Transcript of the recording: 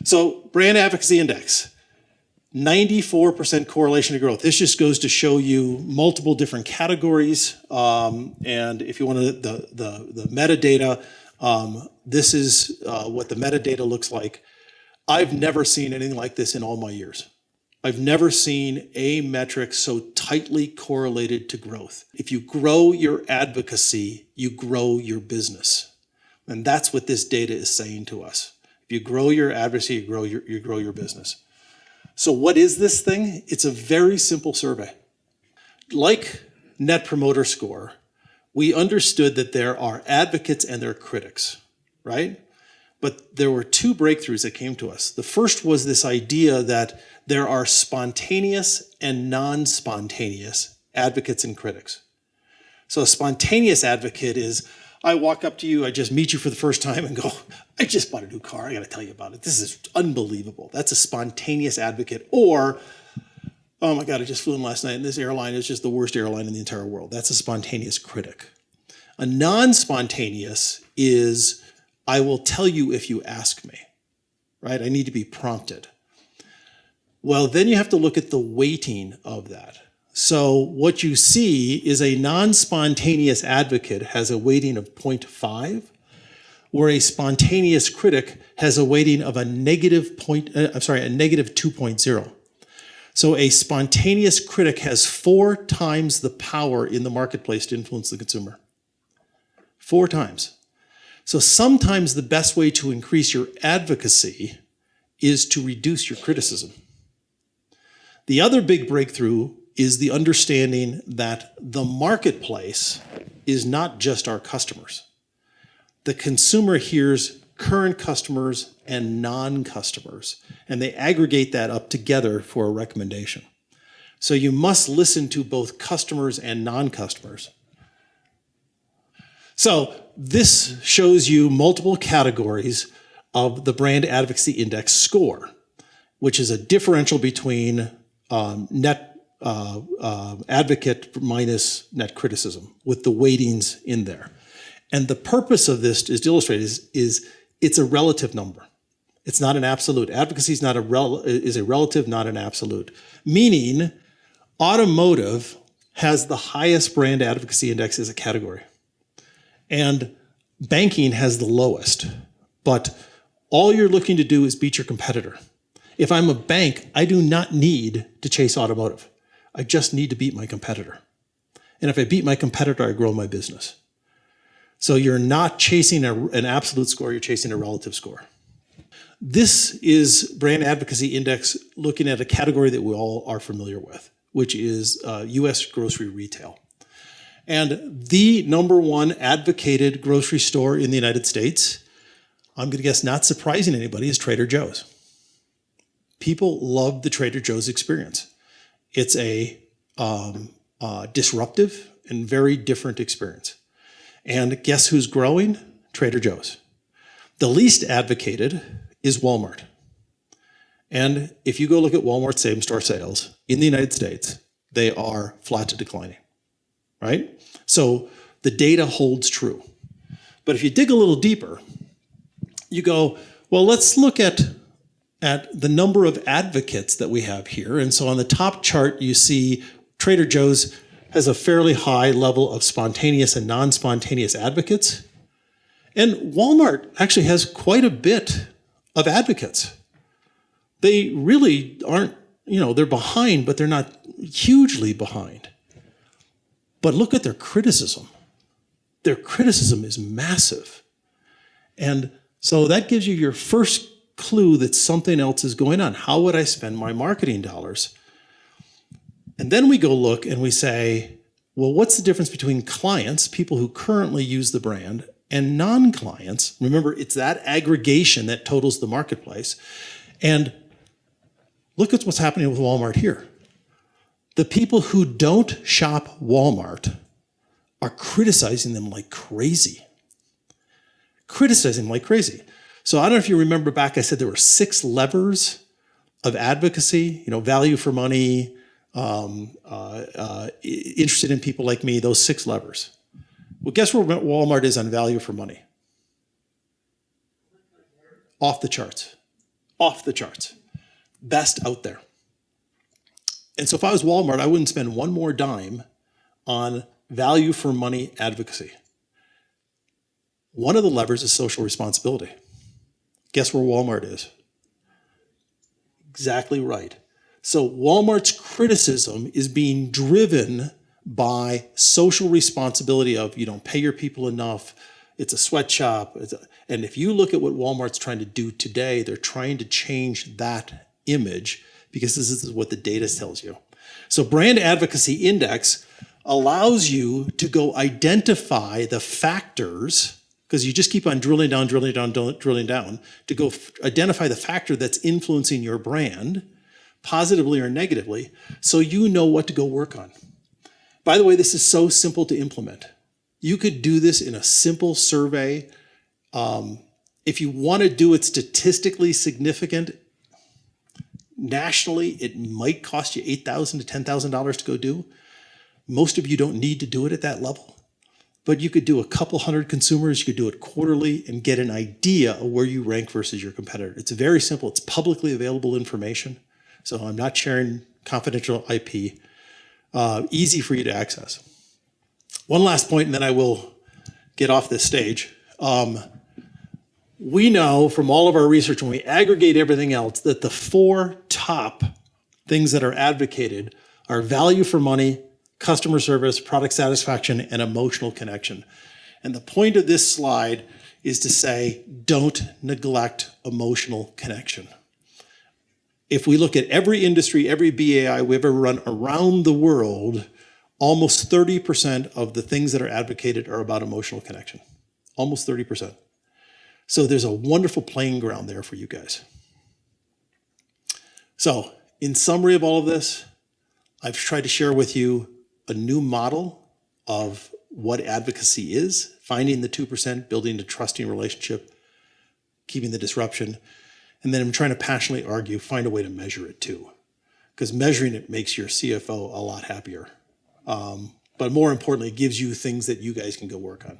So Brand Advocacy Index, 94% correlation to growth. This just goes to show you multiple different categories. And if you want the metadata, this is what the metadata looks like. I've never seen anything like this in all my years. I've never seen a metric so tightly correlated to growth. If you grow your advocacy, you grow your business. And that's what this data is saying to us. If you grow your advocacy, you grow your business. So what is this thing? It's a very simple survey. Like Net Promoter Score, we understood that there are advocates and there are critics, right? But there were two breakthroughs that came to us. The first was this idea that there are spontaneous and non-spontaneous advocates and critics. So a spontaneous advocate is, I walk up to you, I just meet you for the first time and go, I just bought a new car, I gotta tell you about it. This is unbelievable. That's a spontaneous advocate. Or, oh my God, I just flew in last night and this airline is just the worst airline in the entire world. That's a spontaneous critic. A non-spontaneous is, I will tell you if you ask me, right? I need to be prompted. Well, then you have to look at the weighting of that. So what you see is a non-spontaneous advocate has a weighting of 0.5, where a spontaneous critic has a weighting of a negative 2.0. So a spontaneous critic has 4 times the power in the marketplace to influence the consumer. 4 times. So sometimes the best way to increase your advocacy is to reduce your criticism. The other big breakthrough is the understanding that the marketplace is not just our customers. The consumer hears current customers and non-customers, and they aggregate that up together for a recommendation. So you must listen to both customers and non-customers. So this shows you multiple categories of the Brand Advocacy Index score, which is a differential between net advocate minus net criticism with the weightings in there. And the purpose of this is to illustrate is it's a relative number. It's not an absolute. Advocacy is a relative, not an absolute. Meaning automotive has the highest brand advocacy index as a category. And banking has the lowest. But all you're looking to do is beat your competitor. If I'm a bank, I do not need to chase automotive. I just need to beat my competitor. And if I beat my competitor, I grow my business. So you're not chasing an absolute score, you're chasing a relative score. This is Brand Advocacy Index looking at a category that we all are familiar with, which is US grocery retail. And the #1 advocated grocery store in the United States, I'm gonna guess not surprising anybody, is Trader Joe's. People love the Trader Joe's experience. It's a disruptive and very different experience. And guess who's growing? Trader Joe's. The least advocated is Walmart. And if you go look at Walmart's same-store sales in the United States, they are flat to declining, right? So the data holds true. But if you dig a little deeper, you go, well, let's look at the number of advocates that we have here. And so on the top chart, you see Trader Joe's has a fairly high level of spontaneous and non-spontaneous advocates. And Walmart actually has quite a bit of advocates. They really aren't, they're behind, but they're not hugely behind. But look at their criticism. Their criticism is massive. And so that gives you your first clue that something else is going on. How would I spend my marketing dollars? And then we go look and we say, well, what's the difference between clients, people who currently use the brand, and non-clients? Remember, it's that aggregation that totals the marketplace. And look at what's happening with Walmart here. The people who don't shop Walmart are criticizing them like crazy. Criticizing them like crazy. So I don't know if you remember back, I said there were 6 levers of advocacy, value for money, interested in people like me, those 6 levers. Well, guess where Walmart is on value for money? Off the charts. off the charts. Best out there. And so if I was Walmart, I wouldn't spend one more dime on value for money advocacy. One of the levers is social responsibility. Guess where Walmart is? Exactly right. So Walmart's criticism is being driven by social responsibility of you don't pay your people enough, it's a sweatshop. And if you look at what Walmart's trying to do today, they're trying to change that image because this is what the data tells you. So Brand Advocacy Index allows you to go identify the factors, because you just keep on drilling down, to go identify the factor that's influencing your brand, positively or negatively, so you know what to go work on. By the way, this is so simple to implement. You could do this in a simple survey. If you want to do it statistically significant, nationally, it might cost you $8,000 to $10,000 to go do. Most of you don't need to do it at that level. But you could do a couple hundred consumers, you could do it quarterly and get an idea of where you rank versus your competitor. It's very simple. It's publicly available information. So I'm not sharing confidential IP. Easy for you to access. One last point, and then I will get off this stage. We know from all of our research, when we aggregate everything else, that the 4 top things that are advocated are value for money, customer service, product satisfaction, and emotional connection. And the point of this slide is to say, don't neglect emotional connection. If we look at every industry, every BAI we've ever run around the world, almost 30% of the things that are advocated are about emotional connection. Almost 30%. So there's a wonderful playing ground there for you guys. So in summary of all of this, I've tried to share with you a new model of what advocacy is, finding the 2%, building a trusting relationship, keeping the disruption. And then I'm trying to passionately argue, find a way to measure it too. Because measuring it makes your CFO a lot happier. But more importantly, it gives you things that you guys can go work on.